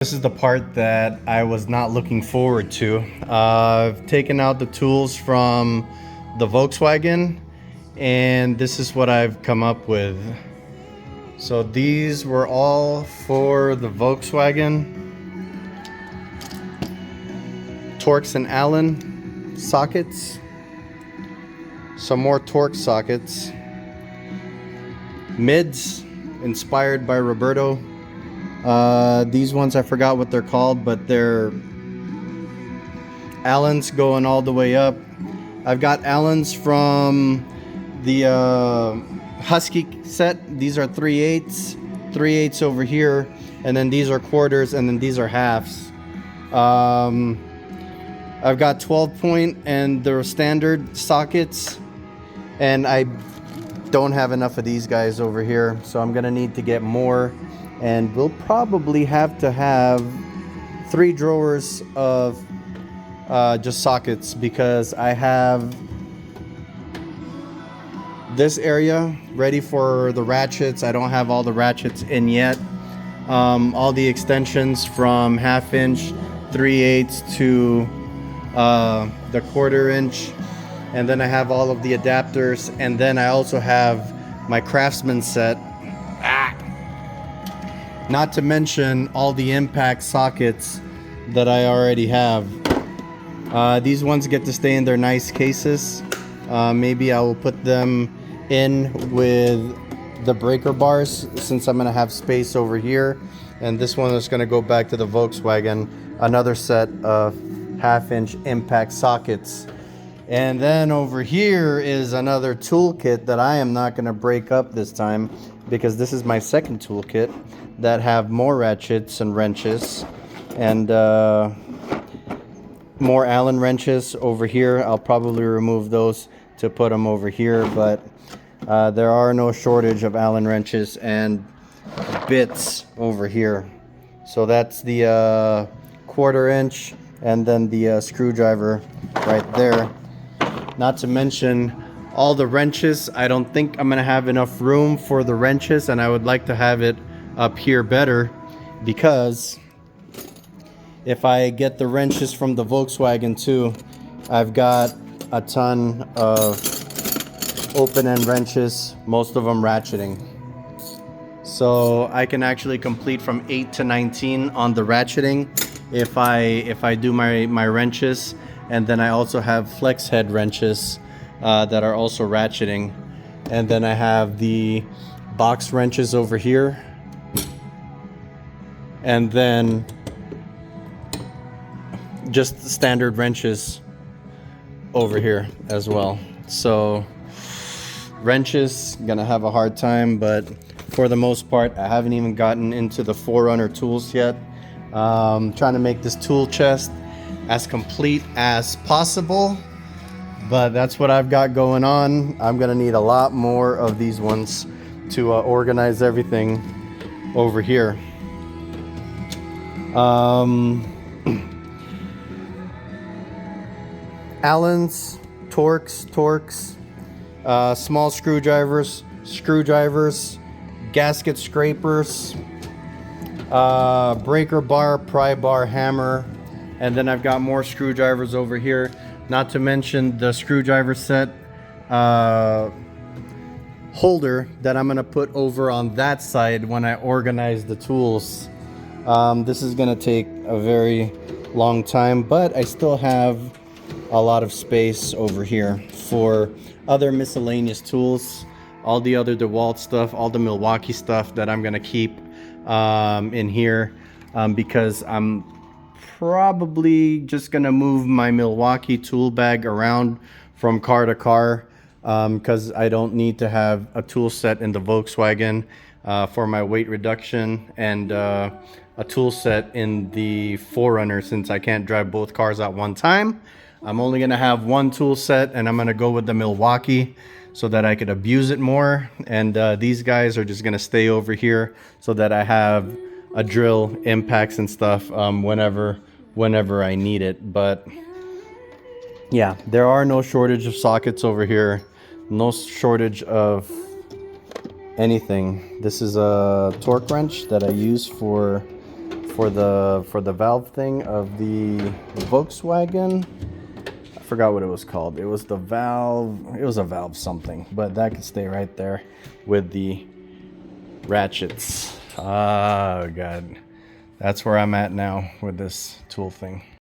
This is the part that I was not looking forward to. I've taken out the tools from the Volkswagen, and this is what I've come up with. So these were all for the Volkswagen. Torx and Allen sockets. Some more Torx sockets. Mids, inspired by Roberto. These ones I forgot what they're called, but they're Allens going all the way up. I've got Allens from the Husky set. These are 3/8 over here, and then these are quarters, and then these are halves. I've got 12-point and the standard sockets, and I don't have enough of these guys over here, so I'm gonna need to get more. And we'll probably have to have 3 drawers of just sockets, because I have this area ready for the ratchets. I don't have all the ratchets in yet. All the extensions from 1/2 inch, 3/8 to the 1/4 inch. And then I have all of the adapters. And then I also have my Craftsman set. Not to mention all the impact sockets that I already have. These ones get to stay in their nice cases. Maybe I will put them in with the breaker bars, since I'm gonna have space over here. And this one is gonna go back to the Volkswagen. Another set of 1/2 inch impact sockets. And then over here is another toolkit that I am not gonna break up this time, because this is my second toolkit that have more ratchets and wrenches, and more Allen wrenches over here. I'll probably remove those to put them over here, but there are no shortage of Allen wrenches and bits over here. So that's the 1/4 inch, and then the screwdriver right there. Not to mention all the wrenches. I don't think I'm gonna have enough room for the wrenches, and I would like to have it up here better, because if I get the wrenches from the Volkswagen too, I've got a ton of open end wrenches, most of them ratcheting. So I can actually complete from 8 to 19 on the ratcheting if I do my wrenches. And then I also have flex head wrenches that are also ratcheting. And then I have the box wrenches over here. And then just standard wrenches over here as well. So wrenches, gonna have a hard time, but for the most part, I haven't even gotten into the 4Runner tools yet. Trying to make this tool chest as complete as possible, but that's what I've got going on. I'm gonna need a lot more of these ones to organize everything over here. Allens, Torx, small screwdrivers, gasket scrapers, breaker bar, pry bar, hammer, and then I've got more screwdrivers over here. Not to mention the screwdriver set holder that I'm gonna put over on that side when I organize the tools. This is gonna take a very long time, but I still have a lot of space over here for other miscellaneous tools, all the other DeWalt stuff, all the Milwaukee stuff that I'm gonna keep in here, because I'm probably just gonna move my Milwaukee tool bag around from car to car, because I don't need to have a tool set in the Volkswagen for my weight reduction, and a tool set in the 4Runner, since I can't drive both cars at one time. I'm only gonna have one tool set, and I'm gonna go with the Milwaukee so that I could abuse it more. And these guys are just gonna stay over here so that I have a drill, impacts and stuff whenever I need it. But yeah, there are no shortage of sockets over here, no shortage of anything. This is a torque wrench that I use for for the valve thing of the Volkswagen. I forgot what it was called. It was the valve, it was a valve something, but that could stay right there with the ratchets. Oh god, that's where I'm at now with this tool thing.